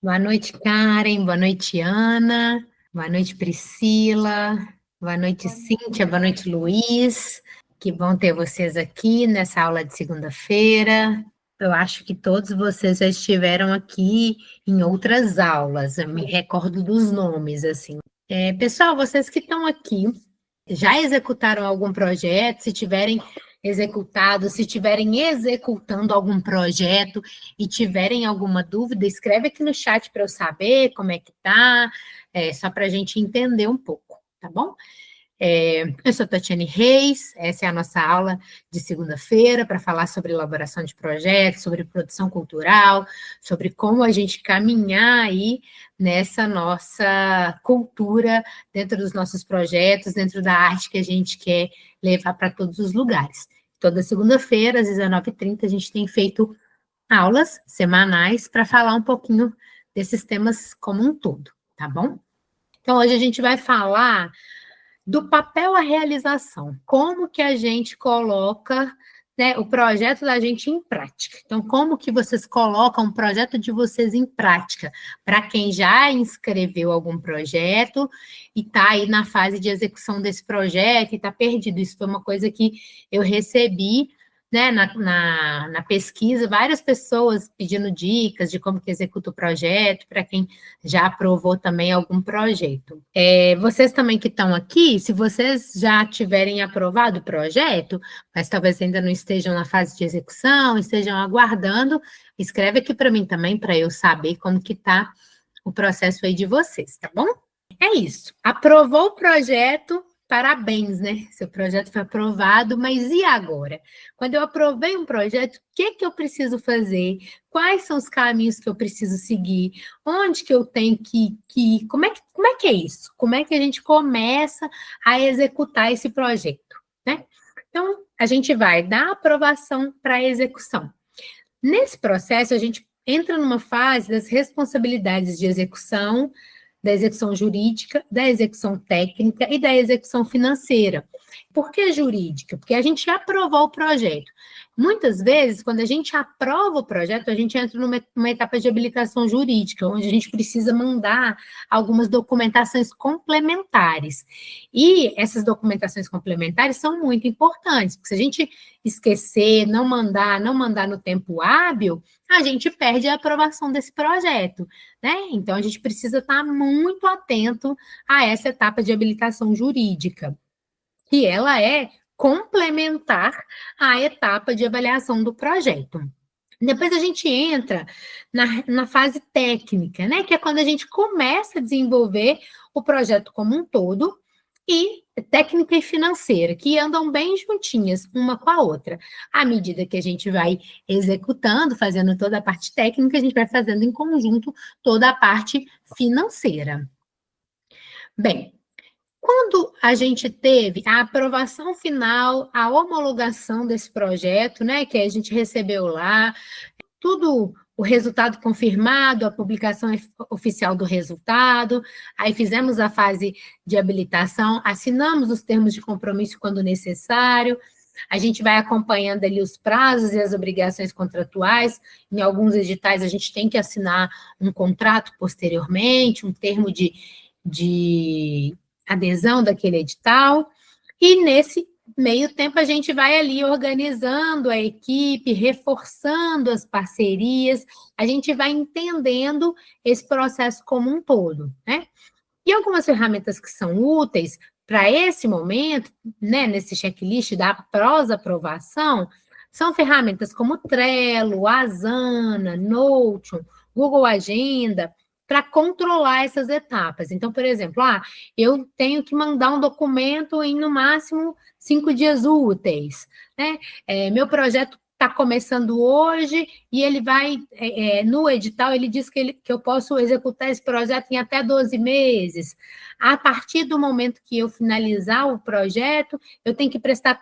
Boa noite, Karen. Boa noite, Ana. Boa noite, Priscila. Boa noite, Cíntia. Boa noite, Luiz. Que bom ter vocês aqui nessa aula de segunda-feira. Eu acho que todos vocês já estiveram aqui em outras aulas. Eu me recordo dos nomes, assim. Pessoal, vocês que estão aqui, já executaram algum projeto? Se tiverem executado, se tiverem executando algum projeto e tiverem alguma dúvida, escreve aqui no chat para eu saber como é que tá, só para a gente entender um pouco, tá bom? Eu sou Tatiane Reis, essa é a nossa aula de segunda-feira para falar sobre elaboração de projetos, sobre produção cultural, sobre como a gente caminhar aí nessa nossa cultura dentro dos nossos projetos, dentro da arte que a gente quer levar para todos os lugares. Toda segunda-feira, às 19h30, a gente tem feito aulas semanais para falar um pouquinho desses temas como um todo, tá bom? Então, hoje a gente vai falar do papel à realização, como que a gente coloca, né, o projeto da gente em prática. Então, como que vocês colocam o projeto de vocês em prática? Para quem já inscreveu algum projeto e está aí na fase de execução desse projeto e está perdido. Isso foi uma coisa que eu recebi, né, na pesquisa, várias pessoas pedindo dicas de como que executa o projeto, para quem já aprovou também algum projeto. Vocês também que estão aqui, se vocês já tiverem aprovado o projeto, mas talvez ainda não estejam na fase de execução, estejam aguardando, escreve aqui para mim também, para eu saber como que está o processo aí de vocês, tá bom? É isso. Aprovou o projeto, parabéns, né? Seu projeto foi aprovado, mas e agora? Quando eu aprovei um projeto, o que que eu preciso fazer? Quais são os caminhos que eu preciso seguir? Onde que eu tenho que ir? Como é que é isso? Como é que a gente começa a executar esse projeto, né? Então, a gente vai dar aprovação para a execução. Nesse processo, a gente entra numa fase das responsabilidades de execução, da execução jurídica, da execução técnica e da execução financeira. Por que jurídica? Porque a gente aprovou o projeto. Muitas vezes, quando a gente aprova o projeto, a gente entra numa etapa de habilitação jurídica, onde a gente precisa mandar algumas documentações complementares. E essas documentações complementares são muito importantes, porque se a gente esquecer, não mandar no tempo hábil, a gente perde a aprovação desse projeto, né? Então, a gente precisa estar muito atento a essa etapa de habilitação jurídica, que ela é complementar à etapa de avaliação do projeto. Depois a gente entra na fase técnica, né? Que é quando a gente começa a desenvolver o projeto como um todo, e técnica e financeira, que andam bem juntinhas uma com a outra. À medida que a gente vai executando, fazendo toda a parte técnica, a gente vai fazendo em conjunto toda a parte financeira. Bem, quando a gente teve a aprovação final, a homologação desse projeto, né, que a gente recebeu lá, tudo o resultado confirmado, a publicação oficial do resultado, aí fizemos a fase de habilitação, assinamos os termos de compromisso quando necessário, a gente vai acompanhando ali os prazos e as obrigações contratuais, em alguns editais a gente tem que assinar um contrato posteriormente, um termo de adesão daquele edital, e nesse meio tempo a gente vai ali organizando a equipe, reforçando as parcerias, a gente vai entendendo esse processo como um todo, né? E algumas ferramentas que são úteis para esse momento, né, nesse checklist da pós-aprovação, são ferramentas como Trello, Asana, Notion, Google Agenda, para controlar essas etapas. Então, por exemplo, eu tenho que mandar um documento em, no máximo, 5 dias úteis, né? Meu projeto está começando hoje e ele vai, no edital, ele diz que eu posso executar esse projeto em até 12 meses. A partir do momento que eu finalizar o projeto, eu tenho que prestar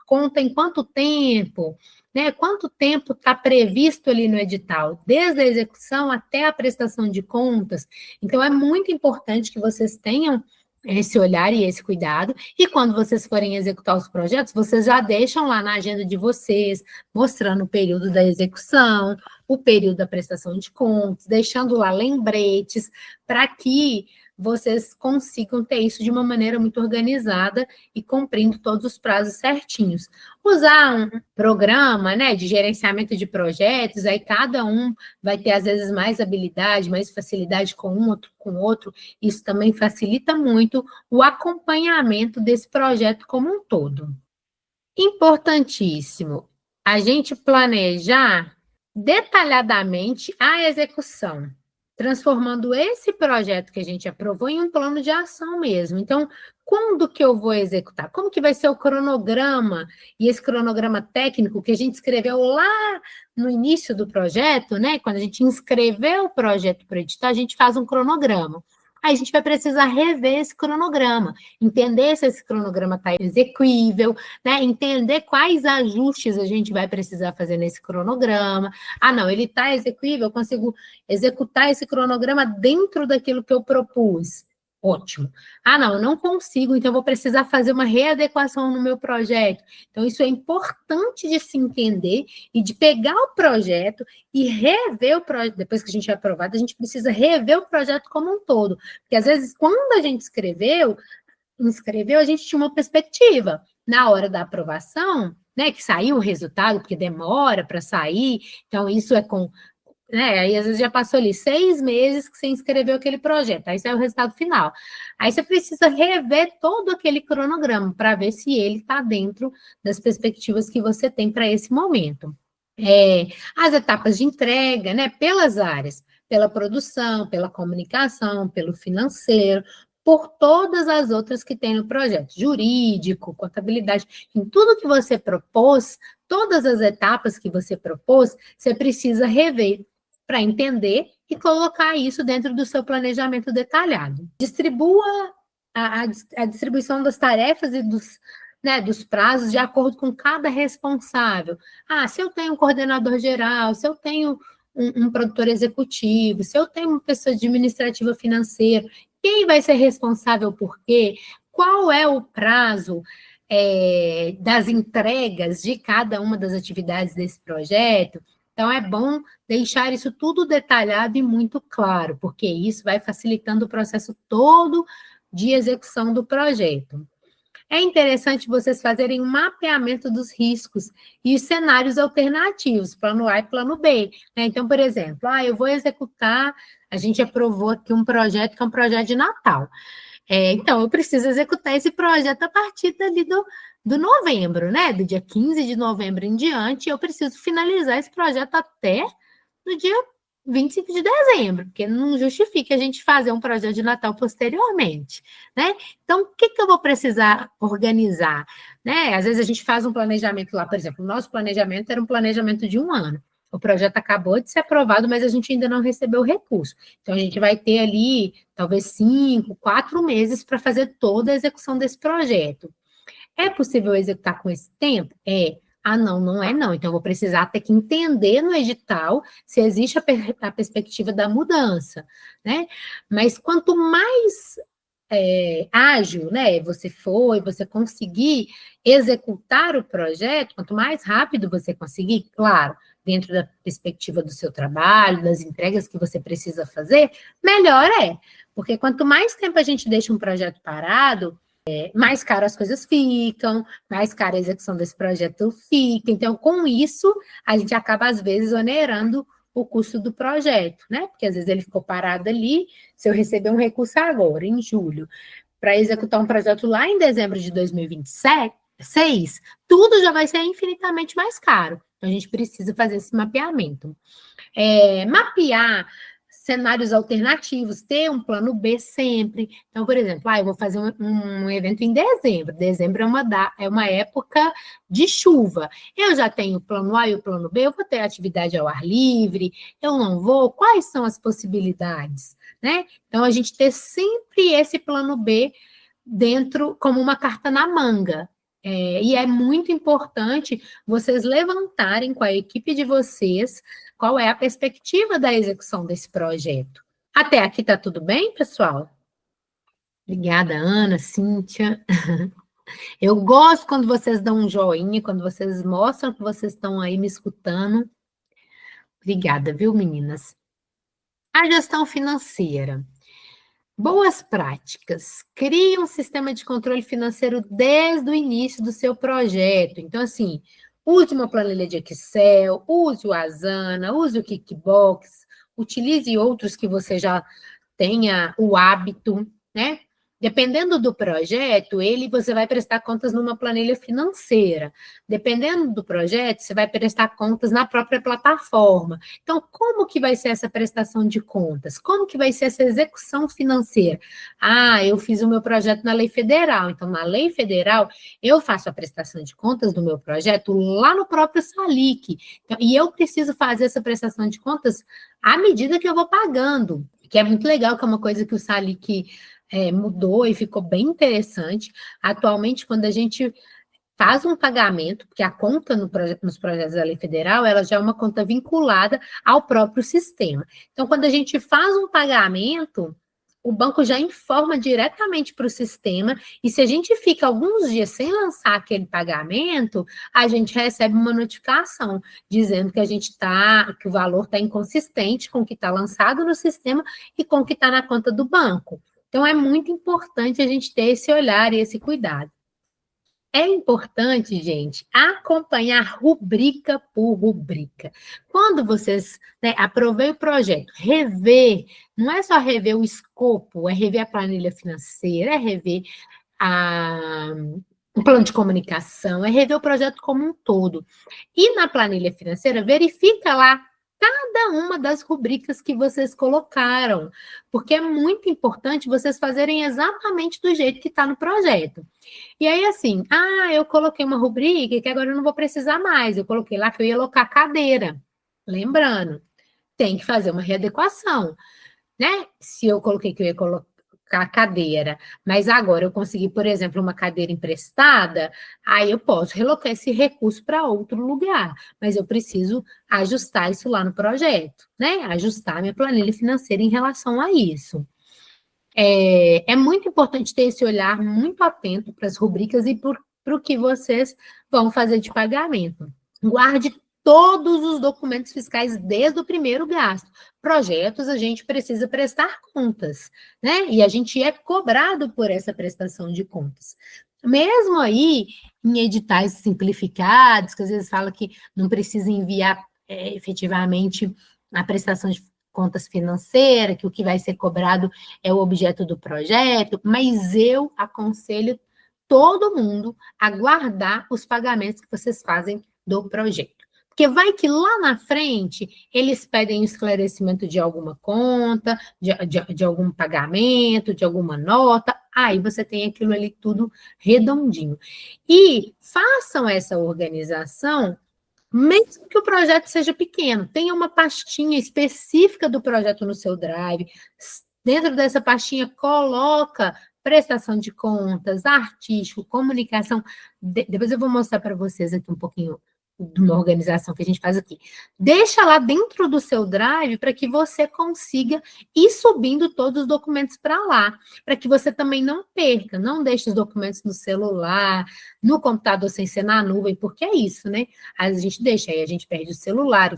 conta em quanto tempo, né? Quanto tempo está previsto ali no edital, desde a execução até a prestação de contas. Então, é muito importante que vocês tenham esse olhar e esse cuidado, e quando vocês forem executar os projetos, vocês já deixam lá na agenda de vocês, mostrando o período da execução, o período da prestação de contas, deixando lá lembretes, para que vocês consigam ter isso de uma maneira muito organizada e cumprindo todos os prazos certinhos. Usar um programa, né, de gerenciamento de projetos, aí cada um vai ter, às vezes, mais habilidade, mais facilidade com um, outro com outro, isso também facilita muito o acompanhamento desse projeto como um todo. Importantíssimo, a gente planejar detalhadamente a execução, transformando esse projeto que a gente aprovou em um plano de ação mesmo. Então, quando que eu vou executar? Como que vai ser o cronograma? E esse cronograma técnico que a gente escreveu lá no início do projeto, né? Quando a gente inscreveu o projeto para editar, a gente faz um cronograma. Aí a gente vai precisar rever esse cronograma, entender se esse cronograma está execuível, né? Entender quais ajustes a gente vai precisar fazer nesse cronograma. Ah, não, ele está execuível, eu consigo executar esse cronograma dentro daquilo que eu propus. Ótimo. Ah, não, eu não consigo, então eu vou precisar fazer uma readequação no meu projeto. Então, isso é importante de se entender e de pegar o projeto e rever o projeto. Depois que a gente é aprovado, a gente precisa rever o projeto como um todo. Porque, às vezes, quando a gente inscreveu, a gente tinha uma perspectiva. Na hora da aprovação, né, que saiu o resultado, porque demora para sair, então isso é com... Né, aí às vezes já passou ali 6 meses que você inscreveu aquele projeto, aí sai o resultado final. Aí você precisa rever todo aquele cronograma para ver se ele está dentro das perspectivas que você tem para esse momento. As etapas de entrega, né, pelas áreas, pela produção, pela comunicação, pelo financeiro, por todas as outras que tem no projeto, jurídico, contabilidade, em tudo que você propôs, todas as etapas que você propôs, você precisa rever para entender e colocar isso dentro do seu planejamento detalhado. Distribua a distribuição das tarefas e dos prazos de acordo com cada responsável. Ah, se eu tenho um coordenador geral, se eu tenho um produtor executivo, se eu tenho uma pessoa administrativa financeira, quem vai ser responsável por quê? Qual é o prazo das entregas de cada uma das atividades desse projeto? Então, é bom deixar isso tudo detalhado e muito claro, porque isso vai facilitando o processo todo de execução do projeto. É interessante vocês fazerem um mapeamento dos riscos e os cenários alternativos, plano A e plano B. Né? Então, por exemplo, eu vou executar, a gente aprovou aqui um projeto que é um projeto de Natal. Então, eu preciso executar esse projeto a partir dali do novembro, né? Do dia 15 de novembro em diante, eu preciso finalizar esse projeto até no dia 25 de dezembro, porque não justifica a gente fazer um projeto de Natal posteriormente, né? Então, o que eu vou precisar organizar? Né? Às vezes a gente faz um planejamento lá, por exemplo, o nosso planejamento era um planejamento de 1 ano. O projeto acabou de ser aprovado, mas a gente ainda não recebeu o recurso. Então, a gente vai ter ali, talvez 5, 4 meses para fazer toda a execução desse projeto. É possível executar com esse tempo? Ah, não, não é não. Então, eu vou precisar ter que entender no edital se existe a perspectiva da mudança, né? Mas quanto mais ágil, né, você for e você conseguir executar o projeto, quanto mais rápido você conseguir, claro, dentro da perspectiva do seu trabalho, das entregas que você precisa fazer, melhor é. Porque quanto mais tempo a gente deixa um projeto parado, mais caro as coisas ficam, mais cara a execução desse projeto fica. Então, com isso, a gente acaba, às vezes, onerando o custo do projeto, né? Porque, às vezes, ele ficou parado ali, se eu receber um recurso agora, em julho, para executar um projeto lá em dezembro de 2026, tudo já vai ser infinitamente mais caro. Então, a gente precisa fazer esse mapeamento. Mapear cenários alternativos, ter um plano B sempre. Então, por exemplo, eu vou fazer um evento em dezembro. Dezembro é uma época de chuva. Eu já tenho o plano A e o plano B, eu vou ter atividade ao ar livre, eu não vou, quais são as possibilidades? Né? Então, a gente ter sempre esse plano B dentro, como uma carta na manga. E é muito importante vocês levantarem com a equipe de vocês qual é a perspectiva da execução desse projeto. Até aqui está tudo bem, pessoal? Obrigada, Ana, Cíntia. Eu gosto quando vocês dão um joinha, quando vocês mostram que vocês estão aí me escutando. Obrigada, viu, meninas? A gestão financeira. Boas práticas. Crie um sistema de controle financeiro desde o início do seu projeto. Então, assim, use uma planilha de Excel, use o Asana, use o Kickbox, utilize outros que você já tenha o hábito, né? Dependendo do projeto, você vai prestar contas numa planilha financeira. Dependendo do projeto, você vai prestar contas na própria plataforma. Então, como que vai ser essa prestação de contas? Como que vai ser essa execução financeira? Ah, eu fiz o meu projeto na lei federal. Então, na lei federal, eu faço a prestação de contas do meu projeto lá no próprio Salic. Então, e eu preciso fazer essa prestação de contas à medida que eu vou pagando, que é muito legal, que é uma coisa que o Salic mudou e ficou bem interessante. Atualmente, quando a gente faz um pagamento, porque a conta nos projetos da lei federal, ela já é uma conta vinculada ao próprio sistema. Então, quando a gente faz um pagamento, o banco já informa diretamente para o sistema, e se a gente fica alguns dias sem lançar aquele pagamento, a gente recebe uma notificação dizendo que que o valor está inconsistente com o que está lançado no sistema e com o que está na conta do banco. Então, é muito importante a gente ter esse olhar e esse cuidado. É importante, gente, acompanhar rubrica por rubrica. Quando vocês aproveitam o projeto, rever, não é só rever o escopo, é rever a planilha financeira, é rever a, o plano de comunicação, é rever o projeto como um todo. E na planilha financeira, verifica lá cada uma das rubricas que vocês colocaram, porque é muito importante vocês fazerem exatamente do jeito que está no projeto. E aí, assim, eu coloquei uma rubrica que agora eu não vou precisar mais. Eu coloquei lá que eu ia alocar cadeira. Lembrando, tem que fazer uma readequação, né? Se eu coloquei que eu ia colocar cadeira, mas agora eu consegui, por exemplo, uma cadeira emprestada, aí eu posso relocar esse recurso para outro lugar, mas eu preciso ajustar isso lá no projeto, né? Ajustar minha planilha financeira em relação a isso. É muito importante ter esse olhar muito atento para as rubricas e para o que vocês vão fazer de pagamento. Guarde todos os documentos fiscais desde o primeiro gasto. Projetos, a gente precisa prestar contas, né? E a gente é cobrado por essa prestação de contas. Mesmo aí, em editais simplificados, que às vezes fala que não precisa enviar efetivamente a prestação de contas financeiras, que o que vai ser cobrado é o objeto do projeto, mas eu aconselho todo mundo a guardar os pagamentos que vocês fazem do projeto. Porque vai que lá na frente eles pedem esclarecimento de alguma conta, de algum pagamento, de alguma nota, aí você tem aquilo ali tudo redondinho. E façam essa organização mesmo que o projeto seja pequeno, tenha uma pastinha específica do projeto no seu Drive. Dentro dessa pastinha, coloca prestação de contas, artístico, comunicação. Depois eu vou mostrar para vocês aqui um pouquinho de uma organização que a gente faz aqui. Deixa lá dentro do seu Drive para que você consiga ir subindo todos os documentos para lá, para que você também não perca, não deixe os documentos no celular, no computador sem ser na nuvem, porque é isso, né? A gente deixa, aí a gente perde o celular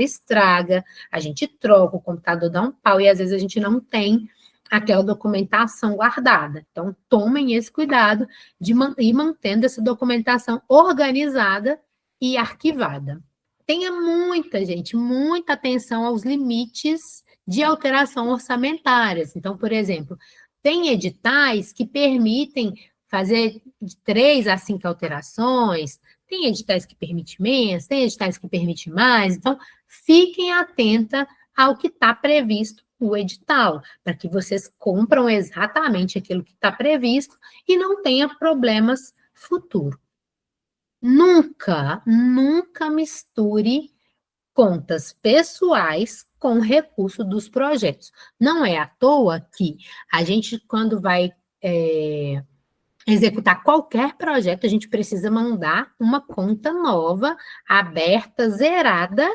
estraga, a gente troca, o computador dá um pau e às vezes a gente não tem aquela documentação guardada. Então, tomem esse cuidado de ir mantendo essa documentação organizada e arquivada. Tenha muita atenção aos limites de alteração orçamentárias. Então, por exemplo, tem editais que permitem fazer de 3 a 5 alterações, tem editais que permitem menos, tem editais que permitem mais, então fiquem atenta ao que está previsto no edital, para que vocês cumpram exatamente aquilo que está previsto e não tenha problemas futuros. Nunca misture contas pessoais com recurso dos projetos. Não é à toa que a gente, quando vai executar qualquer projeto, a gente precisa mandar uma conta nova, aberta, zerada,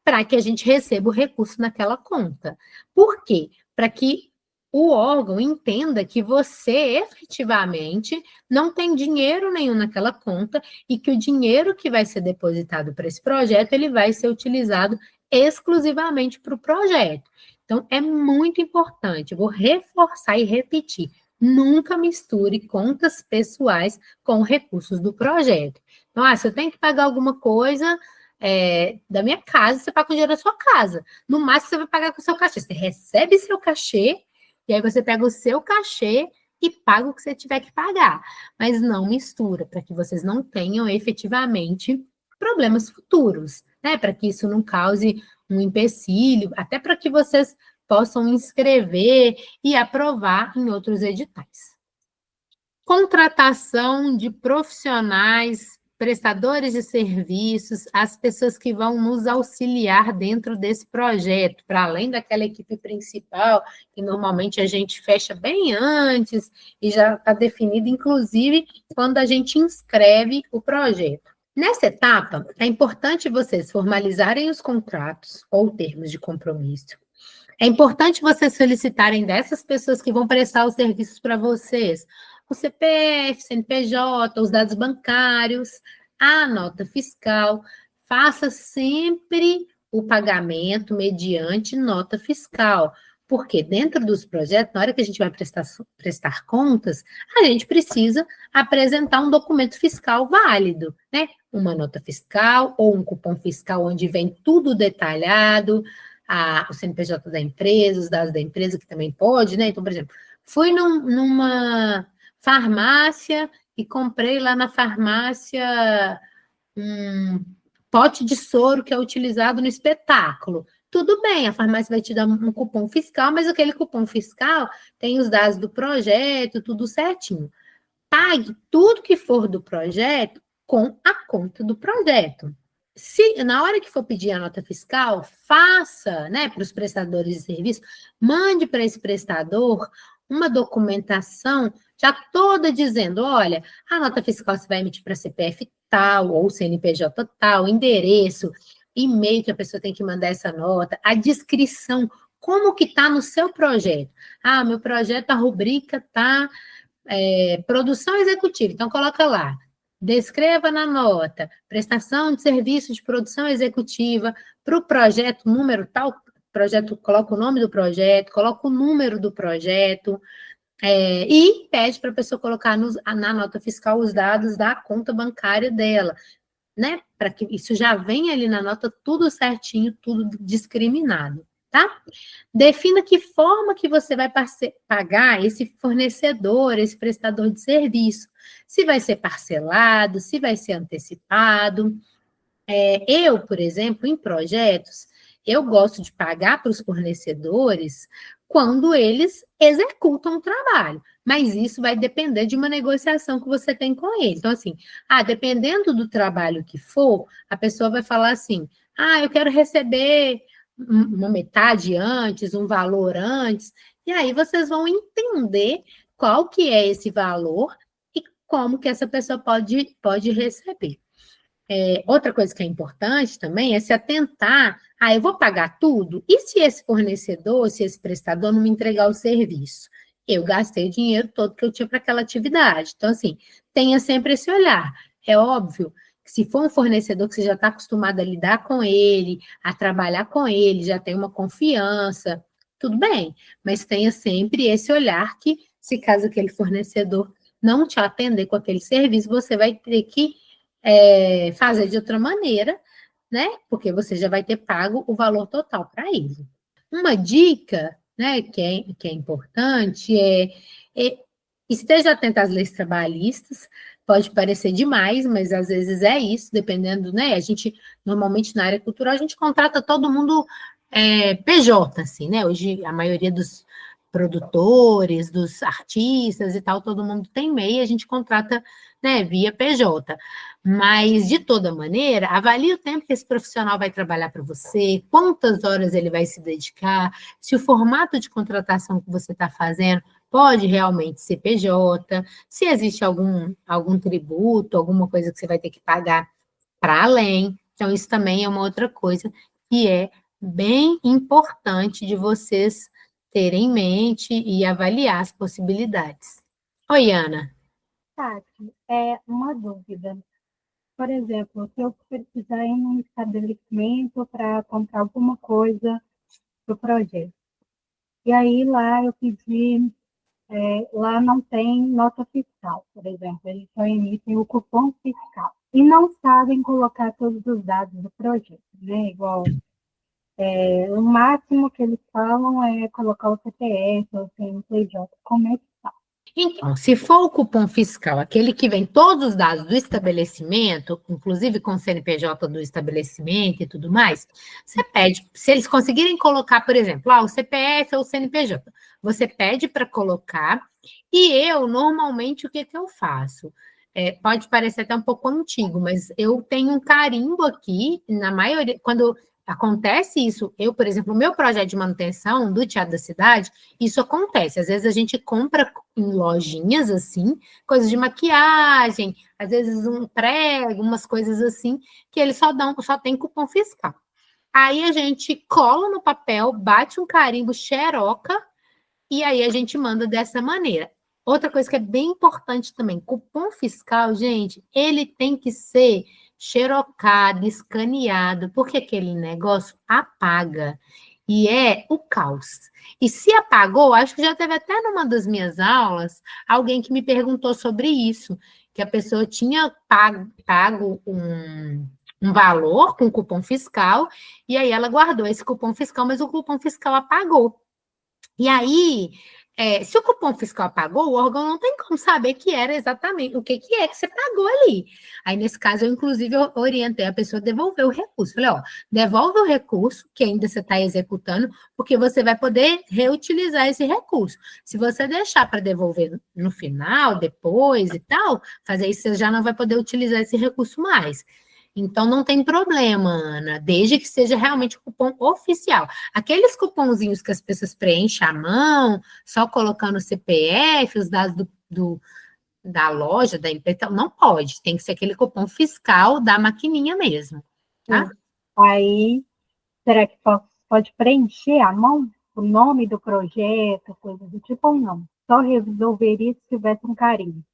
para que a gente receba o recurso naquela conta. Por quê? Para que o órgão entenda que você efetivamente não tem dinheiro nenhum naquela conta e que o dinheiro que vai ser depositado para esse projeto, ele vai ser utilizado exclusivamente para o projeto. Então, é muito importante, vou reforçar e repetir, nunca misture contas pessoais com recursos do projeto. Então, se eu tenho que pagar alguma coisa da minha casa, você paga com o dinheiro da sua casa. No máximo, você vai pagar com o seu cachê. Você recebe seu cachê, e aí você pega o seu cachê e paga o que você tiver que pagar. Mas não mistura, para que vocês não tenham efetivamente problemas futuros, né? Para que isso não cause um empecilho, até para que vocês possam inscrever e aprovar em outros editais. Contratação de profissionais, prestadores de serviços, as pessoas que vão nos auxiliar dentro desse projeto, para além daquela equipe principal, que normalmente a gente fecha bem antes e já está definido, inclusive, quando a gente inscreve o projeto. Nessa etapa, é importante vocês formalizarem os contratos ou termos de compromisso. É importante vocês solicitarem dessas pessoas que vão prestar os serviços para vocês o CPF, CNPJ, os dados bancários, a nota fiscal. Faça sempre o pagamento mediante nota fiscal, porque dentro dos projetos, na hora que a gente vai prestar contas, a gente precisa apresentar um documento fiscal válido, né? Uma nota fiscal ou um cupom fiscal onde vem tudo detalhado, o CNPJ da empresa, os dados da empresa, que também pode, né? Então, por exemplo, fui numa farmácia e comprei lá na farmácia um pote de soro que é utilizado no espetáculo. Tudo bem, a farmácia vai te dar um cupom fiscal, mas aquele cupom fiscal tem os dados do projeto, tudo certinho. Pague tudo que for do projeto com a conta do projeto. Se na hora que for pedir a nota fiscal, faça, né, para os prestadores de serviço, mande para esse prestador uma documentação já toda dizendo, olha, a nota fiscal você vai emitir para CPF tal, ou CNPJ tal, endereço, e-mail que a pessoa tem que mandar essa nota, a descrição, como que está no seu projeto. Meu projeto, a rubrica está produção executiva, então coloca lá. Descreva na nota, prestação de serviço de produção executiva para o projeto número tal, projeto, coloca o nome do projeto, coloca o número do projeto, e pede para a pessoa colocar na nota fiscal os dados da conta bancária dela, né? Para que isso já venha ali na nota tudo certinho, tudo discriminado, tá? Defina que forma que você vai pagar esse fornecedor, esse prestador de serviço. Se vai ser parcelado, se vai ser antecipado. Eu, por exemplo, em projetos, eu gosto de pagar para os fornecedores quando eles executam o trabalho, mas isso vai depender de uma negociação que você tem com eles. Então, assim, dependendo do trabalho que for, a pessoa vai falar assim, eu quero receber uma metade antes, um valor antes, e aí vocês vão entender qual que é esse valor e como que essa pessoa pode receber. Outra coisa que é importante também é se atentar, eu vou pagar tudo? E se esse fornecedor, se esse prestador não me entregar o serviço? Eu gastei o dinheiro todo que eu tinha para aquela atividade. Então, assim, tenha sempre esse olhar. É óbvio que se for um fornecedor que você já está acostumado a lidar com ele, a trabalhar com ele, já tem uma confiança, tudo bem, mas tenha sempre esse olhar que, se caso aquele fornecedor não te atender com aquele serviço, você vai ter que fazer de outra maneira, né? Porque você já vai ter pago o valor total para ele. Uma dica, né, que é importante esteja atento às leis trabalhistas. Pode parecer demais, mas às vezes é isso, dependendo, né? A gente, normalmente, na área cultural, a gente contrata todo mundo PJ, assim, né? Hoje, a maioria dos produtores, dos artistas e tal, todo mundo tem MEI, a gente contrata, né, via PJ. Mas, de toda maneira, avalie o tempo que esse profissional vai trabalhar para você, quantas horas ele vai se dedicar, se o formato de contratação que você está fazendo pode realmente ser PJ, se existe algum tributo, alguma coisa que você vai ter que pagar para além. Então, isso também é uma outra coisa que é bem importante de vocês ter em mente e avaliar as possibilidades. Oi, Ana. Tati, é uma dúvida. Por exemplo, se eu precisar ir num estabelecimento para comprar alguma coisa do projeto, e aí lá eu pedi, lá não tem nota fiscal, por exemplo, eles só emitem o cupom fiscal. E não sabem colocar todos os dados do projeto, né? Igual, o máximo que eles falam é colocar o CPF ou o CNPJ. Como é que tá? Então, se for o cupom fiscal, aquele que vem todos os dados do estabelecimento, inclusive com o CNPJ do estabelecimento e tudo mais, você pede, se eles conseguirem colocar, por exemplo, o CPF ou o CNPJ, você pede para colocar, e eu, normalmente, o que eu faço? Pode parecer até um pouco antigo, mas eu tenho um carimbo aqui, na maioria, quando acontece isso, eu, por exemplo, o meu projeto de manutenção do Teatro da Cidade, isso acontece. Às vezes a gente compra em lojinhas assim, coisas de maquiagem, às vezes um prego, umas coisas assim, que eles só tem cupom fiscal. Aí a gente cola no papel, bate um carimbo xeroca e aí a gente manda dessa maneira. Outra coisa que é bem importante também, cupom fiscal, gente, ele tem que ser xerocado, escaneado, porque aquele negócio apaga. E é o caos. E se apagou, acho que já teve até numa das minhas aulas, alguém que me perguntou sobre isso, que a pessoa tinha pago um valor com cupom fiscal, e aí ela guardou esse cupom fiscal, mas o cupom fiscal apagou. E aí, se o cupom fiscal apagou, o órgão não tem como saber que era exatamente o que é que você pagou ali. Aí, nesse caso, eu, inclusive, orientei a pessoa a devolver o recurso. Falei, devolve o recurso que ainda você está executando, porque você vai poder reutilizar esse recurso. Se você deixar para devolver no final, depois e tal, fazer isso, você já não vai poder utilizar esse recurso mais. Então, não tem problema, Ana, desde que seja realmente o cupom oficial. Aqueles cupomzinhos que as pessoas preenchem à mão, só colocando o CPF, os dados da loja, da empresa, não pode. Tem que ser aquele cupom fiscal da maquininha mesmo, tá? Sim. Aí, será que pode preencher à mão o nome do projeto, coisa do tipo, ou não? Só resolveria se tivesse um carinho.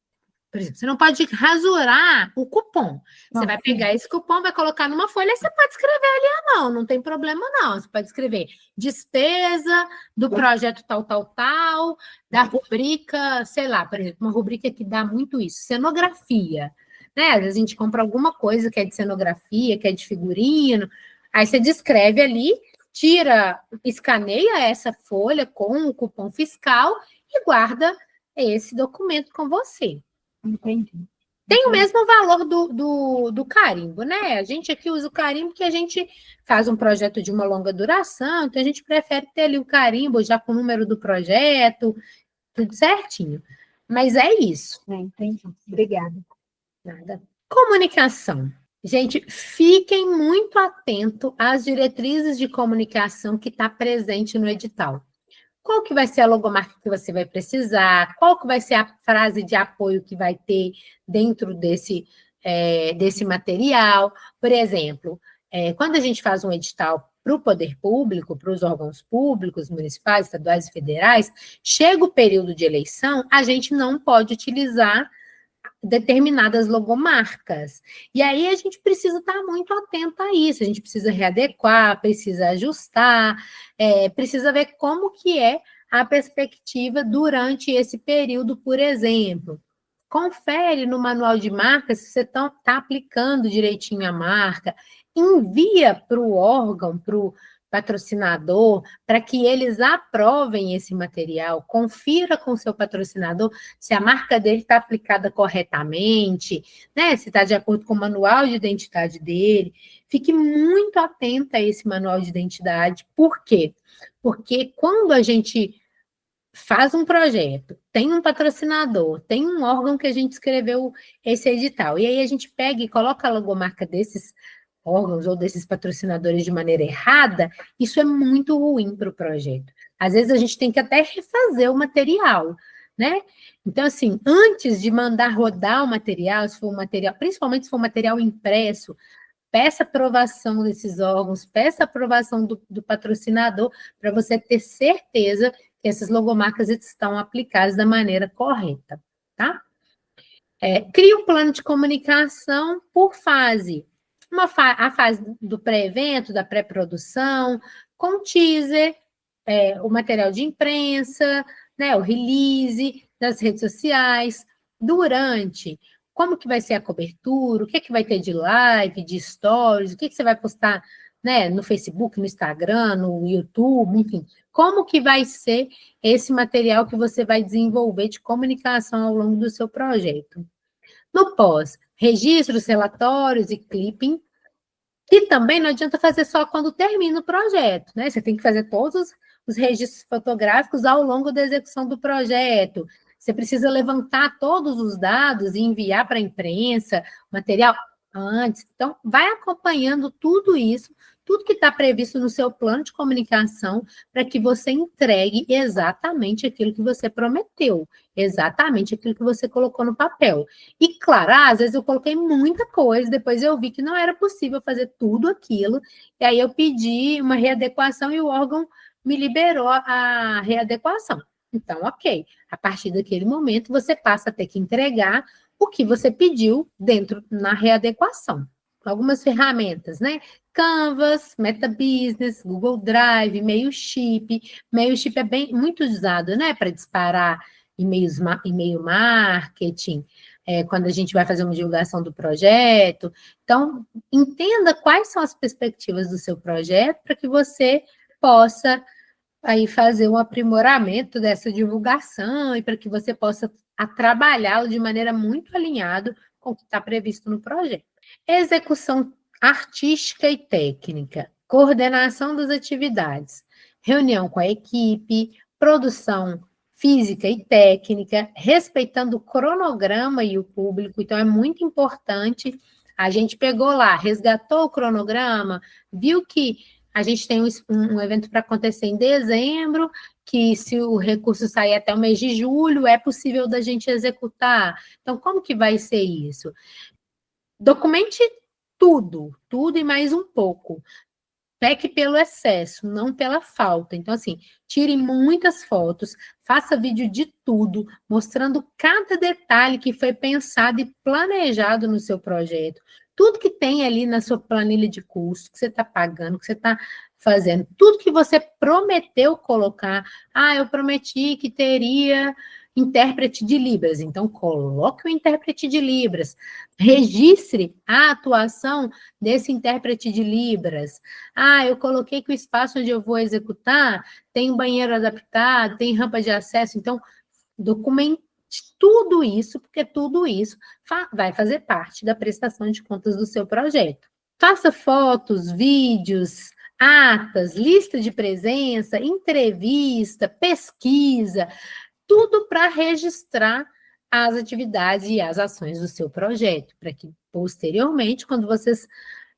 Por exemplo, você não pode rasurar o cupom. Você Não, vai sim. pegar esse cupom, vai colocar numa folha e você pode escrever ali à mão, não tem problema não. Você pode escrever despesa do projeto tal, tal, tal, da rubrica, sei lá, por exemplo, uma rubrica que dá muito isso, cenografia. Né? Às vezes a gente compra alguma coisa que é de cenografia, que é de figurino, aí você descreve ali, tira, escaneia essa folha com o cupom fiscal e guarda esse documento com você. Entendi. Tem o mesmo valor do carimbo, né? A gente aqui usa o carimbo que a gente faz um projeto de uma longa duração, então a gente prefere ter ali o carimbo já com o número do projeto, tudo certinho. Mas é isso. Entendi. Obrigada. Nada. Comunicação. Gente, fiquem muito atentos às diretrizes de comunicação que está presente no edital. Qual que vai ser a logomarca que você vai precisar? Qual que vai ser a frase de apoio que vai ter dentro desse material? Por exemplo, quando a gente faz um edital para o poder público, para os órgãos públicos, municipais, estaduais e federais, chega o período de eleição, a gente não pode utilizar determinadas logomarcas. E aí a gente precisa estar muito atento a isso, a gente precisa readequar, precisa ajustar, precisa ver como que é a perspectiva durante esse período, por exemplo. Confere no manual de marcas se você está aplicando direitinho a marca, envia para o órgão, para o patrocinador, para que eles aprovem esse material, confira com o seu patrocinador se a marca dele está aplicada corretamente, né? Se está de acordo com o manual de identidade dele. Fique muito atenta a esse manual de identidade. Por quê? Porque quando a gente faz um projeto, tem um patrocinador, tem um órgão que a gente escreveu esse edital, e aí a gente pega e coloca a logomarca desses órgãos ou desses patrocinadores de maneira errada, isso é muito ruim para o projeto. Às vezes a gente tem que até refazer o material, né? Então, assim, antes de mandar rodar o material, se for um material, principalmente se for um material impresso, peça aprovação desses órgãos, peça aprovação do patrocinador, para você ter certeza essas logomarcas estão aplicadas da maneira correta, tá? Cria um plano de comunicação por fase. A fase do pré-evento, da pré-produção, com teaser, o material de imprensa, né, o release das redes sociais. Durante, como que vai ser a cobertura, o que vai ter de live, de stories, o que você vai postar, né, no Facebook, no Instagram, no YouTube, enfim. Como que vai ser esse material que você vai desenvolver de comunicação ao longo do seu projeto? No pós, registros, relatórios e clipping, que também não adianta fazer só quando termina o projeto, né? Você tem que fazer todos os registros fotográficos ao longo da execução do projeto. Você precisa levantar todos os dados e enviar para a imprensa, material antes. Então, vai acompanhando tudo isso, tudo que está previsto no seu plano de comunicação, para que você entregue exatamente aquilo que você prometeu, exatamente aquilo que você colocou no papel. E, claro, às vezes eu coloquei muita coisa, depois eu vi que não era possível fazer tudo aquilo, e aí eu pedi uma readequação e o órgão me liberou a readequação. Então, ok, a partir daquele momento você passa a ter que entregar o que você pediu na readequação. Algumas ferramentas, né? Canvas, Meta Business, Google Drive, Mailchimp. Mailchimp é muito usado, né? Para disparar e-mail marketing, quando a gente vai fazer uma divulgação do projeto. Então, entenda quais são as perspectivas do seu projeto para que você possa aí fazer um aprimoramento dessa divulgação e para que você possa trabalhá-lo de maneira muito alinhada com o que está previsto no projeto. Execução artística e técnica, coordenação das atividades, reunião com a equipe, produção física e técnica, respeitando o cronograma e o público. Então, é muito importante. A gente pegou lá, resgatou o cronograma, viu que a gente tem um evento para acontecer em dezembro, que se o recurso sair até o mês de julho, é possível da gente executar. Então, como que vai ser isso? Documente tudo e mais um pouco. Peque pelo excesso, não pela falta. Então, assim, tire muitas fotos, faça vídeo de tudo, mostrando cada detalhe que foi pensado e planejado no seu projeto. Tudo que tem ali na sua planilha de custo, que você está pagando, que você está fazendo, tudo que você prometeu colocar. Ah, eu prometi que teria intérprete de Libras, então coloque o intérprete de Libras, registre a atuação desse intérprete de Libras. Ah, eu coloquei que o espaço onde eu vou executar tem um banheiro adaptado, tem rampa de acesso, então documente tudo isso, porque tudo isso vai fazer parte da prestação de contas do seu projeto. Faça fotos, vídeos, atas, lista de presença, entrevista, pesquisa, tudo para registrar as atividades e as ações do seu projeto, para que posteriormente, quando vocês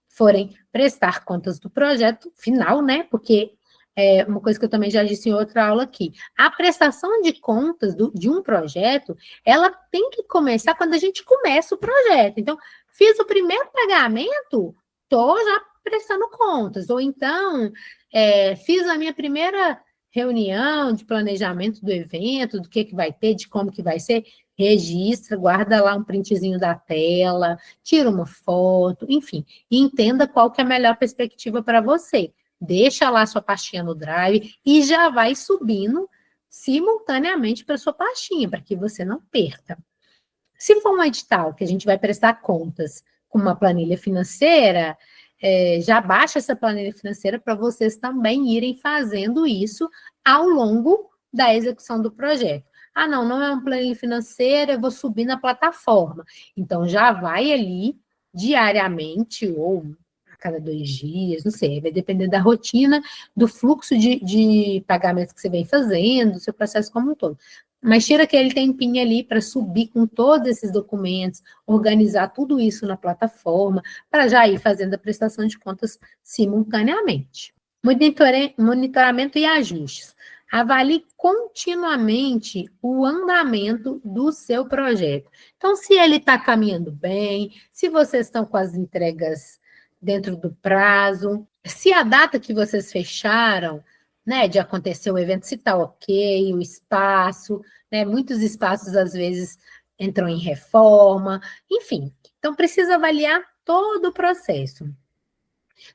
forem prestar contas do projeto final, né? Porque é uma coisa que eu também já disse em outra aula aqui, a prestação de contas de um projeto, ela tem que começar quando a gente começa o projeto. Então, fiz o primeiro pagamento, estou já prestando contas. Ou então, fiz a minha primeira reunião de planejamento do evento, do que vai ter, de como que vai ser, registra, guarda lá um printzinho da tela, tira uma foto, enfim, e entenda qual que é a melhor perspectiva para você. Deixa lá sua pastinha no Drive e já vai subindo simultaneamente para sua pastinha, para que você não perca. Se for um edital que a gente vai prestar contas com uma planilha financeira, já baixa essa planilha financeira para vocês também irem fazendo isso ao longo da execução do projeto. Ah, não é uma planilha financeira, eu vou subir na plataforma. Então, já vai ali diariamente ou a cada 2 dias, não sei, vai depender da rotina, do fluxo de pagamentos que você vem fazendo, do seu processo como um todo. Mas tira aquele tempinho ali para subir com todos esses documentos, organizar tudo isso na plataforma, para já ir fazendo a prestação de contas simultaneamente. Monitoramento e ajustes. Avalie continuamente o andamento do seu projeto. Então, se ele está caminhando bem, se vocês estão com as entregas dentro do prazo, se a data que vocês fecharam né, de acontecer o evento, se está ok, o espaço, né, muitos espaços, às vezes, entram em reforma, enfim. Então, precisa avaliar todo o processo.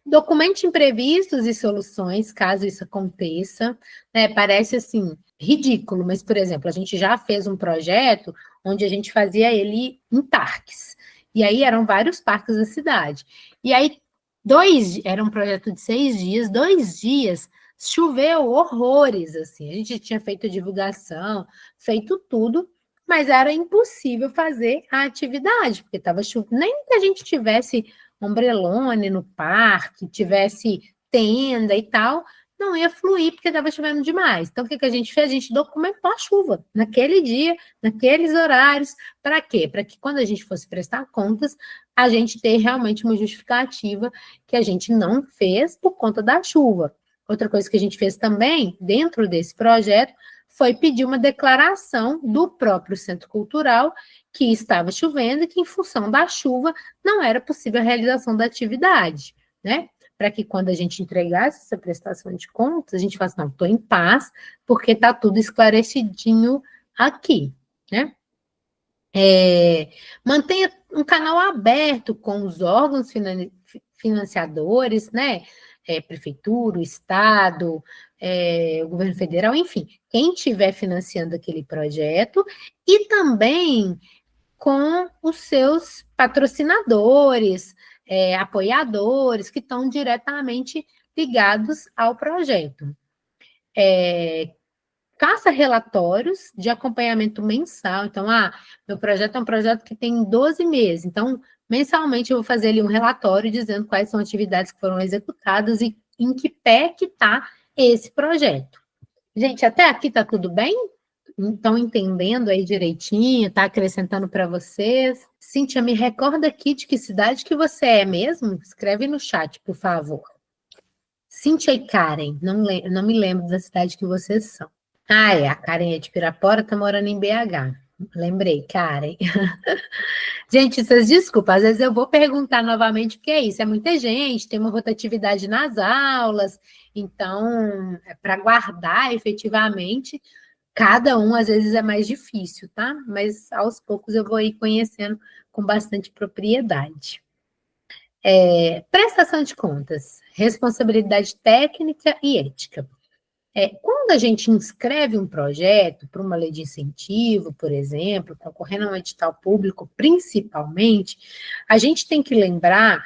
Documente imprevistos e soluções, caso isso aconteça, né? Parece assim ridículo, mas, por exemplo, a gente já fez um projeto onde a gente fazia ele em parques. E aí eram vários parques da cidade. E aí, era um projeto de 6 dias, 2 dias, choveu horrores, assim. A gente tinha feito a divulgação, feito tudo, mas era impossível fazer a atividade, porque estava chovendo. Nem que a gente tivesse ombrelone no parque, tivesse tenda e tal, não ia fluir porque estava chovendo demais. Então, o que a gente fez? A gente documentou a chuva naquele dia, naqueles horários. Para quê? Para que quando a gente fosse prestar contas, a gente ter realmente uma justificativa que a gente não fez por conta da chuva. Outra coisa que a gente fez também, dentro desse projeto, foi pedir uma declaração do próprio Centro Cultural que estava chovendo e que, em função da chuva, não era possível a realização da atividade, né? Para que quando a gente entregasse essa prestação de contas, a gente falasse, não, estou em paz, porque está tudo esclarecidinho aqui, né? Mantenha um canal aberto com os órgãos financiadores, né? Prefeitura, o Estado, o governo federal, enfim, quem estiver financiando aquele projeto, e também com os seus patrocinadores, apoiadores, que estão diretamente ligados ao projeto. Faça relatórios de acompanhamento mensal. Então, meu projeto é um projeto que tem 12 meses. Então, mensalmente eu vou fazer ali um relatório dizendo quais são as atividades que foram executadas e em que pé que está esse projeto. Gente, até aqui está tudo bem? Estão entendendo aí direitinho? Está acrescentando para vocês? Cíntia, me recorda aqui de que cidade que você é mesmo? Escreve no chat, por favor. Cíntia e Karen, não me lembro da cidade que vocês são. A Karen é de Pirapora, está morando em BH. Lembrei, Karen. Gente, vocês desculpem, às vezes eu vou perguntar novamente, porque é isso, é muita gente, tem uma rotatividade nas aulas, então, para guardar efetivamente, cada um às vezes é mais difícil, tá? Mas aos poucos eu vou ir conhecendo com bastante propriedade. Prestação de contas, responsabilidade técnica e ética. Quando a gente inscreve um projeto para uma lei de incentivo, por exemplo, concorrendo a um edital público, principalmente, a gente tem que lembrar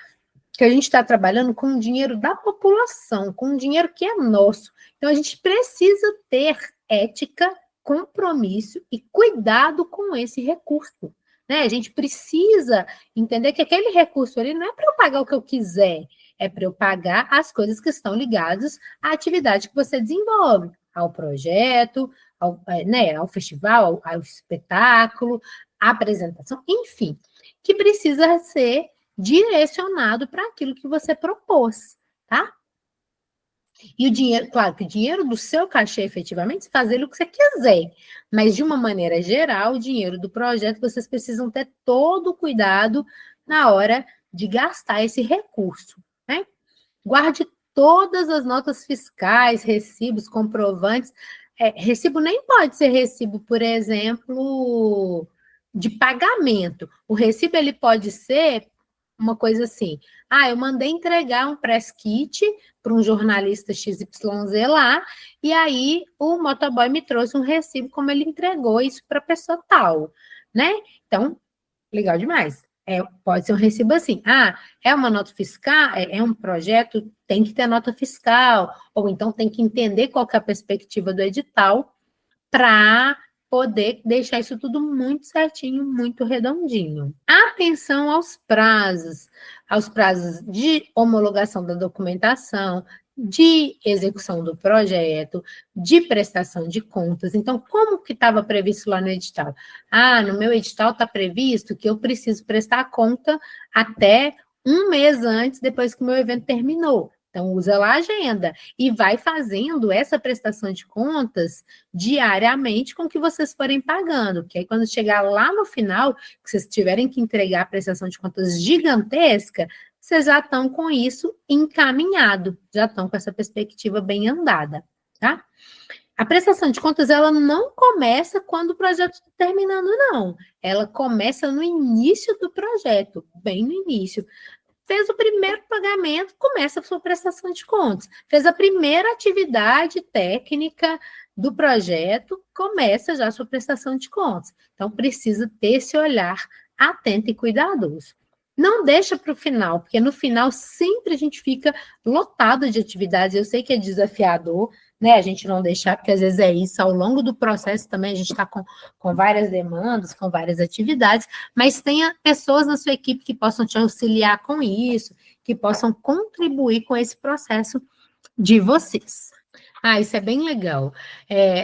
que a gente está trabalhando com o dinheiro da população, com o dinheiro que é nosso. Então, a gente precisa ter ética, compromisso e cuidado com esse recurso. Né? A gente precisa entender que aquele recurso ali não é para eu pagar o que eu quiser, é para eu pagar as coisas que estão ligadas à atividade que você desenvolve, ao projeto, ao festival, ao espetáculo, à apresentação, enfim, que precisa ser direcionado para aquilo que você propôs, tá? E o dinheiro, claro, que o dinheiro do seu cachê, efetivamente, fazer o que você quiser, mas de uma maneira geral, o dinheiro do projeto, vocês precisam ter todo o cuidado na hora de gastar esse recurso, né? Guarde todas as notas fiscais, recibos, comprovantes. Recibo nem pode ser recibo, por exemplo, de pagamento. O recibo ele pode ser uma coisa assim. Eu mandei entregar um press kit para um jornalista XYZ lá, e aí o motoboy me trouxe um recibo como ele entregou isso para a pessoa tal, né? Então, legal demais. Pode ser um recibo assim. É uma nota fiscal, é um projeto, tem que ter nota fiscal, ou então tem que entender qual que é a perspectiva do edital para poder deixar isso tudo muito certinho, muito redondinho. Atenção aos prazos de homologação da documentação, de execução do projeto, de prestação de contas. Então, como que estava previsto lá no edital? No meu edital está previsto que eu preciso prestar conta até um mês antes, depois que o meu evento terminou. Então, usa lá a agenda e vai fazendo essa prestação de contas diariamente com o que vocês forem pagando, que aí quando chegar lá no final, que vocês tiverem que entregar a prestação de contas gigantesca, vocês já estão com isso encaminhado, já estão com essa perspectiva bem andada. tá? A prestação de contas, ela não começa quando o projeto está terminando, não. Ela começa no início do projeto, bem no início. Fez o primeiro pagamento, começa a sua prestação de contas. Fez a primeira atividade técnica do projeto, começa já a sua prestação de contas. Então, precisa ter esse olhar atento e cuidadoso. Não deixa para o final, porque no final sempre a gente fica lotado de atividades. Eu sei que é desafiador, né? A gente não deixar, porque às vezes é isso, ao longo do processo também a gente está com várias demandas, com várias atividades, mas tenha pessoas na sua equipe que possam te auxiliar com isso, que possam contribuir com esse processo de vocês. Ah, isso é bem legal.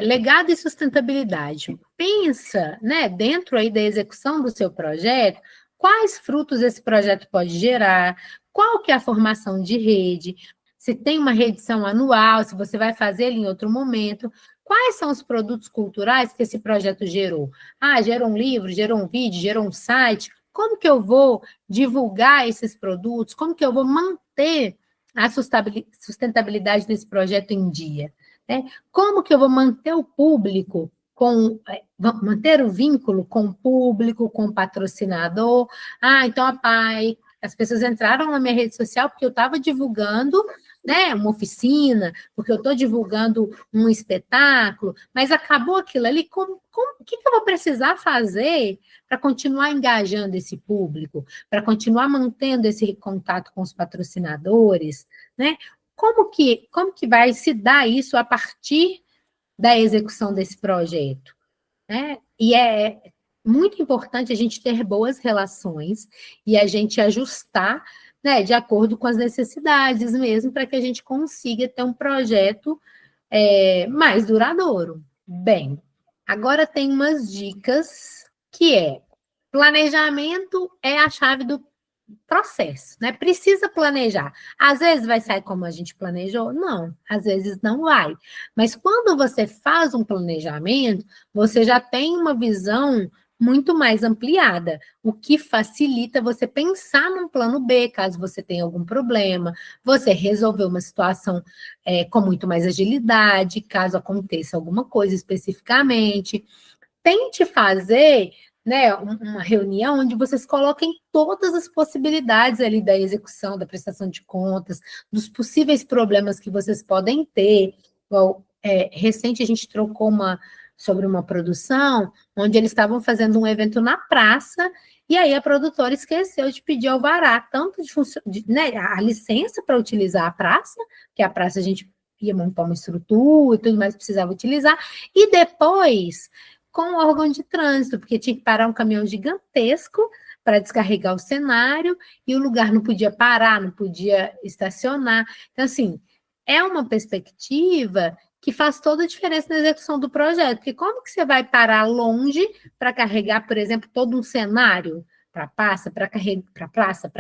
Legado e sustentabilidade. Pensa, né, dentro aí da execução do seu projeto, quais frutos esse projeto pode gerar, qual que é a formação de rede, se tem uma reedição anual, se você vai fazer ele em outro momento, quais são os produtos culturais que esse projeto gerou? Ah, gerou um livro, gerou um vídeo, gerou um site, como que eu vou divulgar esses produtos, como que eu vou manter a sustentabilidade desse projeto em dia, né? Como que eu vou manter o público manter o vínculo com o público, com o patrocinador? Ah, então as pessoas entraram na minha rede social porque eu estava divulgando, né, uma oficina, porque eu estou divulgando um espetáculo, mas acabou aquilo ali, o que eu vou precisar fazer para continuar engajando esse público, para continuar mantendo esse contato com os patrocinadores, né? Como que vai se dar isso a partir da execução desse projeto, né? E é muito importante a gente ter boas relações e a gente ajustar, né, de acordo com as necessidades mesmo, para que a gente consiga ter um projeto mais duradouro. Bem, agora tem umas dicas que planejamento é a chave do processo, né? Precisa planejar. Às vezes vai sair como a gente planejou? Não, às vezes não vai. Mas quando você faz um planejamento, você já tem uma visão muito mais ampliada, o que facilita você pensar num plano B, caso você tenha algum problema, você resolver uma situação com muito mais agilidade, caso aconteça alguma coisa especificamente. Tente fazer, né, uma reunião onde vocês coloquem todas as possibilidades ali da execução, da prestação de contas, dos possíveis problemas que vocês podem ter. Recente a gente trocou sobre uma produção onde eles estavam fazendo um evento na praça e aí a produtora esqueceu de pedir alvará, tanto né, a licença para utilizar a praça, que a praça a gente ia montar uma estrutura e tudo mais, precisava utilizar, e depois com o órgão de trânsito, porque tinha que parar um caminhão gigantesco para descarregar o cenário, e o lugar não podia parar, não podia estacionar. Então, assim, é uma perspectiva que faz toda a diferença na execução do projeto, porque como que você vai parar longe para carregar, por exemplo, todo um cenário para praça, para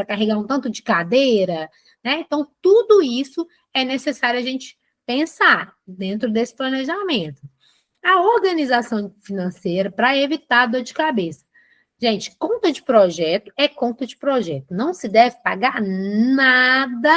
carregar um tanto de cadeira, né? Então, tudo isso é necessário a gente pensar dentro desse planejamento. A organização financeira para evitar dor de cabeça. Gente, conta de projeto é conta de projeto. Não se deve pagar nada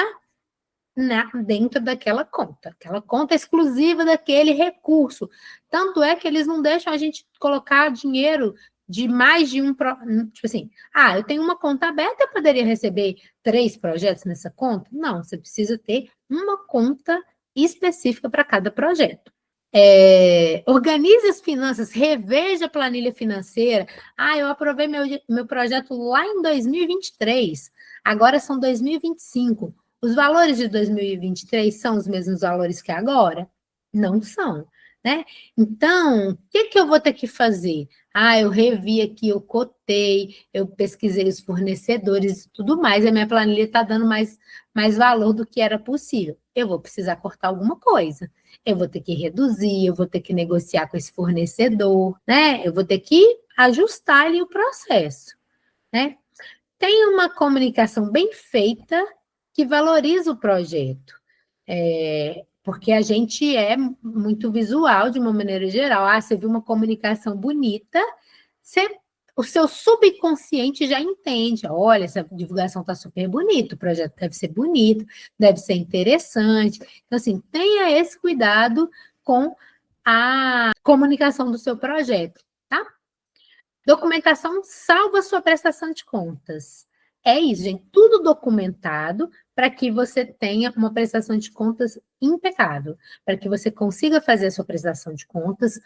dentro daquela conta. Aquela conta é exclusiva daquele recurso. Tanto é que eles não deixam a gente colocar dinheiro de mais de um. Tipo assim, eu tenho uma conta aberta, eu poderia receber 3 projetos nessa conta? Não, você precisa ter uma conta específica para cada projeto. Organize as finanças, reveja a planilha financeira. Eu aprovei meu projeto lá em 2023, agora são 2025. Os valores de 2023 são os mesmos valores que agora? Não são, né? Então, o que eu vou ter que fazer? Eu revi aqui, eu cotei, eu pesquisei os fornecedores e tudo mais, e a minha planilha está dando mais valor do que era possível. Eu vou precisar cortar alguma coisa. Eu vou ter que reduzir, eu vou ter que negociar com esse fornecedor, né? Eu vou ter que ajustar ali o processo, né? Tem uma comunicação bem feita que valoriza o projeto, porque a gente é muito visual de uma maneira geral. Você viu uma comunicação bonita, você o seu subconsciente já entende, olha, essa divulgação está super bonita, o projeto deve ser bonito, deve ser interessante. Então, assim, tenha esse cuidado com a comunicação do seu projeto, tá? Documentação salva sua prestação de contas. É isso, gente, tudo documentado para que você tenha uma prestação de contas impecável, para que você consiga fazer a sua prestação de contas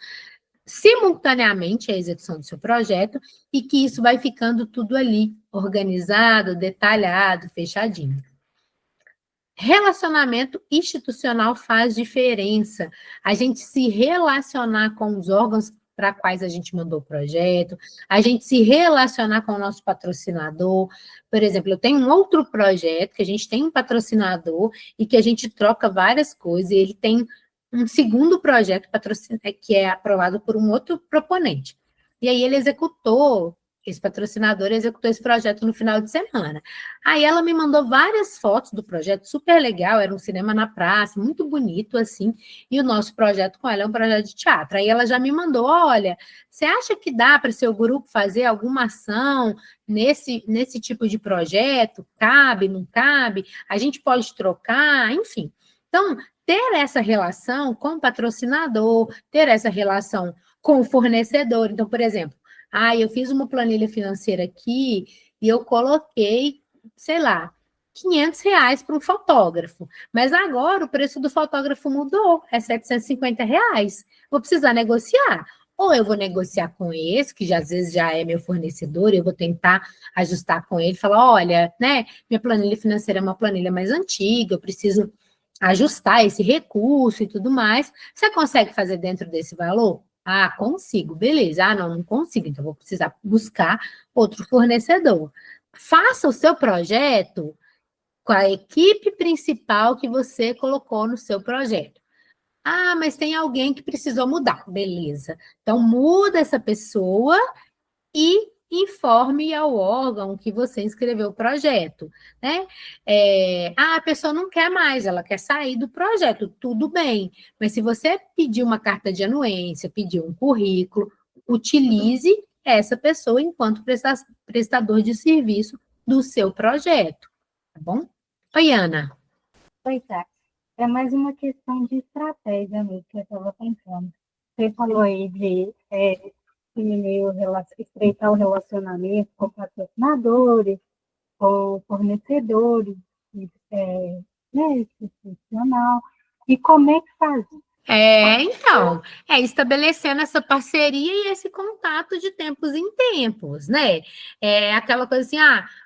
simultaneamente à execução do seu projeto e que isso vai ficando tudo ali organizado, detalhado, fechadinho. Relacionamento institucional faz diferença. A gente se relacionar com os órgãos para quais a gente mandou o projeto, a gente se relacionar com o nosso patrocinador. Por exemplo, eu tenho um outro projeto que a gente tem um patrocinador e que a gente troca várias coisas, e ele tem um segundo projeto que é aprovado por um outro proponente. E aí ele executou, esse patrocinador executou esse projeto no final de semana. Aí ela me mandou várias fotos do projeto, super legal, era um cinema na praça, muito bonito, assim, e o nosso projeto com ela é um projeto de teatro. Aí ela já me mandou, olha, você acha que dá para seu grupo fazer alguma ação nesse tipo de projeto? Cabe, não cabe? A gente pode trocar, enfim. Então, ter essa relação com o patrocinador, ter essa relação com o fornecedor. Então, por exemplo, eu fiz uma planilha financeira aqui e eu coloquei, sei lá, R$ 500 para um fotógrafo. Mas agora o preço do fotógrafo mudou, é R$ 750. Vou precisar negociar. Ou eu vou negociar com esse, que às vezes já é meu fornecedor, eu vou tentar ajustar com ele, falar, olha, né, minha planilha financeira é uma planilha mais antiga, eu preciso ajustar esse recurso e tudo mais. Você consegue fazer dentro desse valor? Consigo, beleza. Não consigo, então vou precisar buscar outro fornecedor. Faça o seu projeto com a equipe principal que você colocou no seu projeto. Mas tem alguém que precisou mudar, beleza. Então, muda essa pessoa e informe ao órgão que você inscreveu o projeto, né? A pessoa não quer mais, ela quer sair do projeto, tudo bem. Mas se você pedir uma carta de anuência, pedir um currículo, utilize essa pessoa enquanto prestador de serviço do seu projeto, tá bom? Oi, Ana. Pois é. É mais uma questão de estratégia mesmo que eu estava pensando. Você falou aí de estreitar o relacionamento com patrocinadores, com fornecedores, né, institucional. E como é que faz? Então, estabelecendo essa parceria e esse contato de tempos em tempos, né? Aquela coisa assim,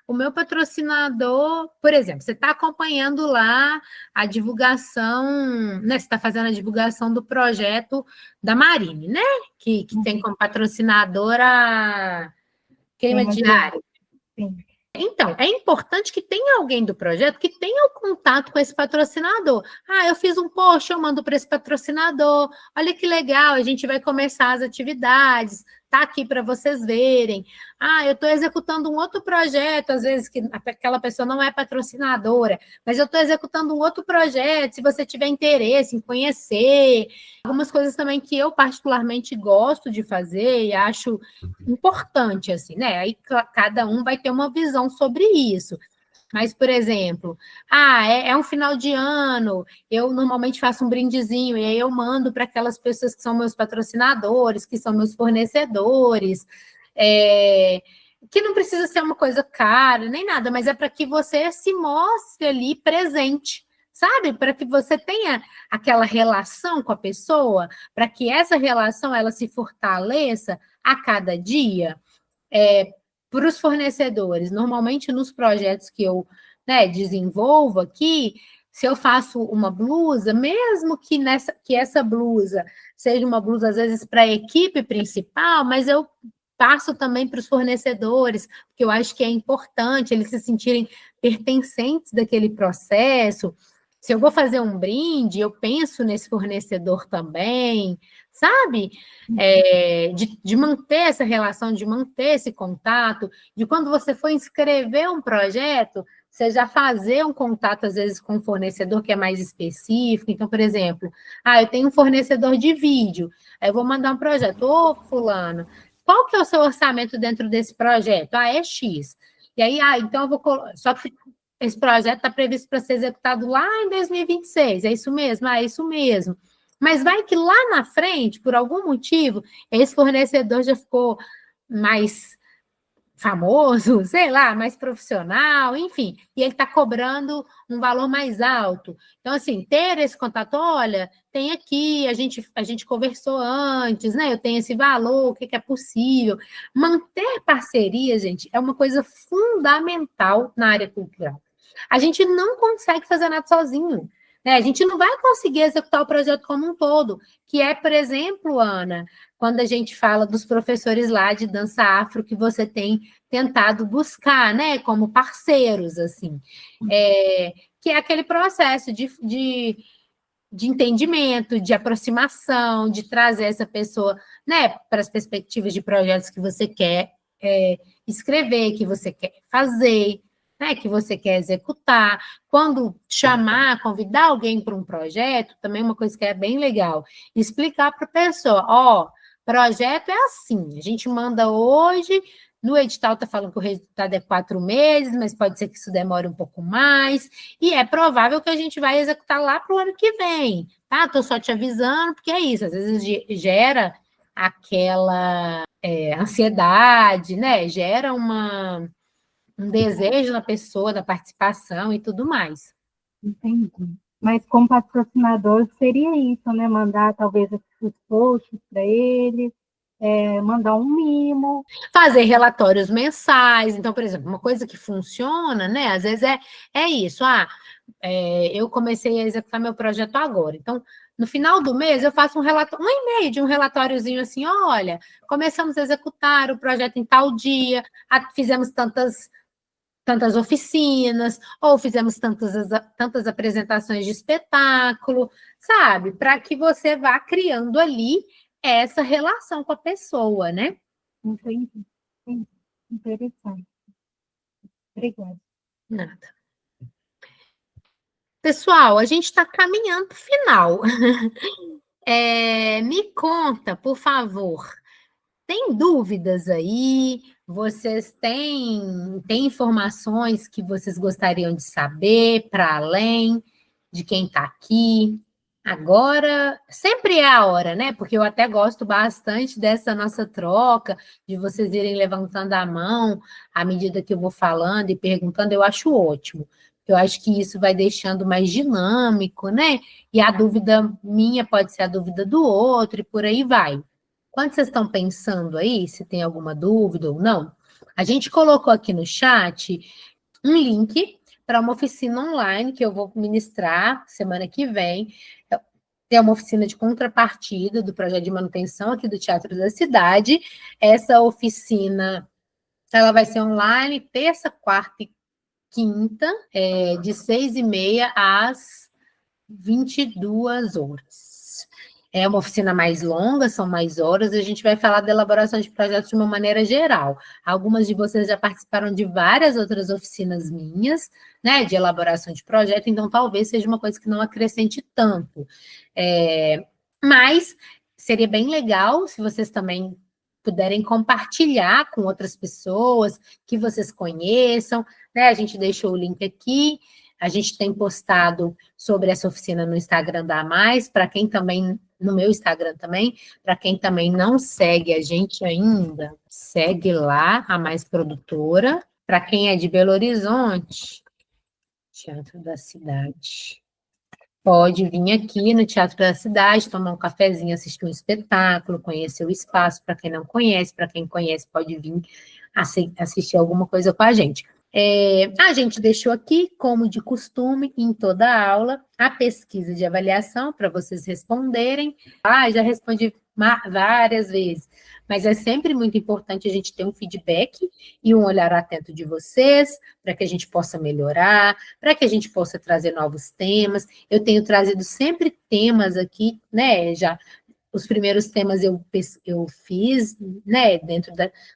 o meu patrocinador, por exemplo, você está acompanhando lá a divulgação, né? Você está fazendo a divulgação do projeto da Marine, né? Que tem como patrocinadora a Queima Diária. Sim. Então, é importante que tenha alguém do projeto que tenha o contato com esse patrocinador. Eu fiz um post, eu mando para esse patrocinador. Olha que legal, a gente vai começar as atividades. Tá aqui para vocês verem. Eu estou executando um outro projeto, às vezes que aquela pessoa não é patrocinadora, mas eu estou executando um outro projeto, se você tiver interesse em conhecer. Algumas coisas também que eu particularmente gosto de fazer e acho importante, assim, né? Aí cada um vai ter uma visão sobre isso. Mas, por exemplo, é um final de ano, eu normalmente faço um brindezinho, e aí eu mando para aquelas pessoas que são meus patrocinadores, que são meus fornecedores, que não precisa ser uma coisa cara, nem nada, mas é para que você se mostre ali presente, sabe? Para que você tenha aquela relação com a pessoa, para que essa relação ela se fortaleça a cada dia. Para os fornecedores, normalmente nos projetos que eu desenvolvo aqui, se eu faço uma blusa, mesmo que essa blusa seja uma blusa, às vezes, para a equipe principal, mas eu passo também para os fornecedores, porque eu acho que é importante eles se sentirem pertencentes daquele processo. Se eu vou fazer um brinde, eu penso nesse fornecedor também, sabe? De manter essa relação, de manter esse contato, de quando você for inscrever um projeto, você já fazer um contato, às vezes, com um fornecedor que é mais específico. Então, por exemplo, eu tenho um fornecedor de vídeo, aí eu vou mandar um projeto, fulano, qual que é o seu orçamento dentro desse projeto? Ah, é X. E aí, então eu vou colocar. Só que esse projeto está previsto para ser executado lá em 2026. É isso mesmo? Ah, é isso mesmo. Mas vai que lá na frente, por algum motivo, esse fornecedor já ficou mais famoso, sei lá, mais profissional, enfim, e ele está cobrando um valor mais alto. Então, assim, ter esse contato, olha, tem aqui, a gente conversou antes, né? Eu tenho esse valor, o que é possível. Manter parceria, gente, é uma coisa fundamental na área cultural. A gente não consegue fazer nada sozinho. Né? A gente não vai conseguir executar o projeto como um todo, que é, por exemplo, Ana, quando a gente fala dos professores lá de dança afro que você tem tentado buscar, né, como parceiros, assim, que é aquele processo de entendimento, de aproximação, de trazer essa pessoa, né, para as perspectivas de projetos que você quer escrever, que você quer fazer, né, que você quer executar. Quando chamar, convidar alguém para um projeto, também uma coisa que é bem legal, explicar para a pessoa, ó, projeto é assim, a gente manda hoje, no edital está falando que o resultado é 4 meses, mas pode ser que isso demore um pouco mais, e é provável que a gente vai executar lá para o ano que vem, tá? Estou só te avisando, porque é isso, às vezes gera aquela ansiedade, né? Gera um desejo na pessoa da participação e tudo mais. Entendi. Mas como patrocinador seria isso, né? Mandar talvez os posts para ele, mandar um mimo. Fazer relatórios mensais. Então, por exemplo, uma coisa que funciona, né? Às vezes é isso. Eu comecei a executar meu projeto agora. Então, no final do mês, eu faço um e-mail de um relatóriozinho assim: olha, começamos a executar o projeto em tal dia, fizemos tantas oficinas, ou fizemos tantas apresentações de espetáculo, sabe? Para que você vá criando ali essa relação com a pessoa, né? Entendi. Interessante. Obrigada. Nada. Pessoal, a gente está caminhando para o final. Me conta, por favor, tem dúvidas aí? Vocês têm informações que vocês gostariam de saber para além de quem está aqui? Agora, sempre é a hora, né? Porque eu até gosto bastante dessa nossa troca, de vocês irem levantando a mão à medida que eu vou falando e perguntando, eu acho ótimo. Eu acho que isso vai deixando mais dinâmico, né? E a dúvida minha pode ser a dúvida do outro e por aí vai. Quando vocês estão pensando aí, se tem alguma dúvida ou não, a gente colocou aqui no chat um link para uma oficina online que eu vou ministrar semana que vem. Tem uma oficina de contrapartida do projeto de manutenção aqui do Teatro da Cidade. Essa oficina, ela vai ser online terça, quarta e quinta, de 6h30 às 22 horas. É uma oficina mais longa, são mais horas, e a gente vai falar da elaboração de projetos de uma maneira geral. Algumas de vocês já participaram de várias outras oficinas minhas, né, de elaboração de projeto, então talvez seja uma coisa que não acrescente tanto. Mas seria bem legal se vocês também puderem compartilhar com outras pessoas que vocês conheçam, né? A gente deixou o link aqui, a gente tem postado sobre essa oficina no Instagram da Mais, para quem também, no meu Instagram também, para quem também não segue a gente ainda, segue lá, a Mais Produtora. Para quem é de Belo Horizonte, Teatro da Cidade, pode vir aqui no Teatro da Cidade, tomar um cafezinho, assistir um espetáculo, conhecer o espaço, para quem não conhece, para quem conhece, pode vir assistir alguma coisa com a gente. A gente deixou aqui, como de costume, em toda a aula, a pesquisa de avaliação para vocês responderem. Já respondi várias vezes, mas é sempre muito importante a gente ter um feedback e um olhar atento de vocês, para que a gente possa melhorar, para que a gente possa trazer novos temas. Eu tenho trazido sempre temas aqui, né, já os primeiros temas eu fiz, né, dentro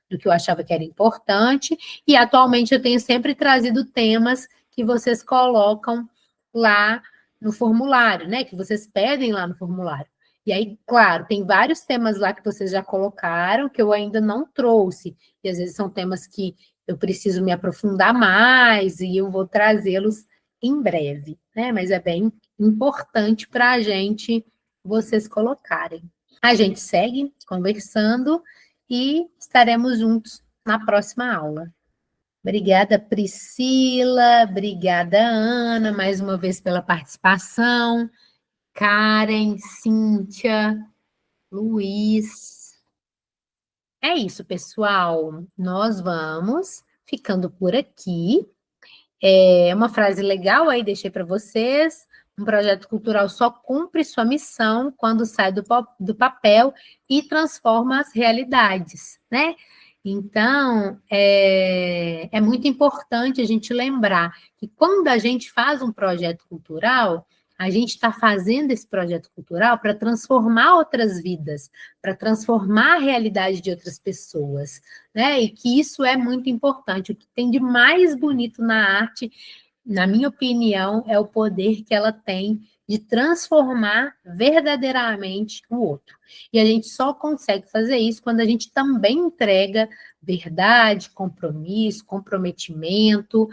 do que eu achava que era importante, e atualmente eu tenho sempre trazido temas que vocês colocam lá no formulário, né, que vocês pedem lá no formulário. E aí, claro, tem vários temas lá que vocês já colocaram que eu ainda não trouxe. E às vezes são temas que eu preciso me aprofundar mais e eu vou trazê-los em breve, né? Mas é bem importante para a gente vocês colocarem. A gente segue conversando e estaremos juntos na próxima aula. Obrigada, Priscila. Obrigada, Ana, mais uma vez pela participação. Karen, Cíntia, Luiz. É isso, pessoal. Nós vamos ficando por aqui. É uma frase legal aí, deixei para vocês. Um projeto cultural só cumpre sua missão quando sai do papel e transforma as realidades, né? Então, é muito importante a gente lembrar que quando a gente faz um projeto cultural, a gente está fazendo esse projeto cultural para transformar outras vidas, para transformar a realidade de outras pessoas, né? E que isso é muito importante. O que tem de mais bonito na arte, na minha opinião, é o poder que ela tem de transformar verdadeiramente o outro. E a gente só consegue fazer isso quando a gente também entrega verdade, compromisso, comprometimento,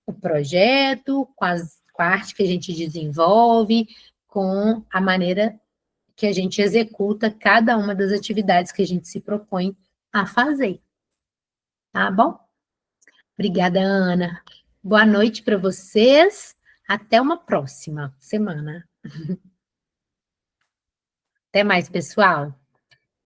o projeto, com a arte que a gente desenvolve, com a maneira que a gente executa cada uma das atividades que a gente se propõe a fazer. Tá bom? Obrigada, Ana. Boa noite para vocês. Até uma próxima semana. Até mais, pessoal.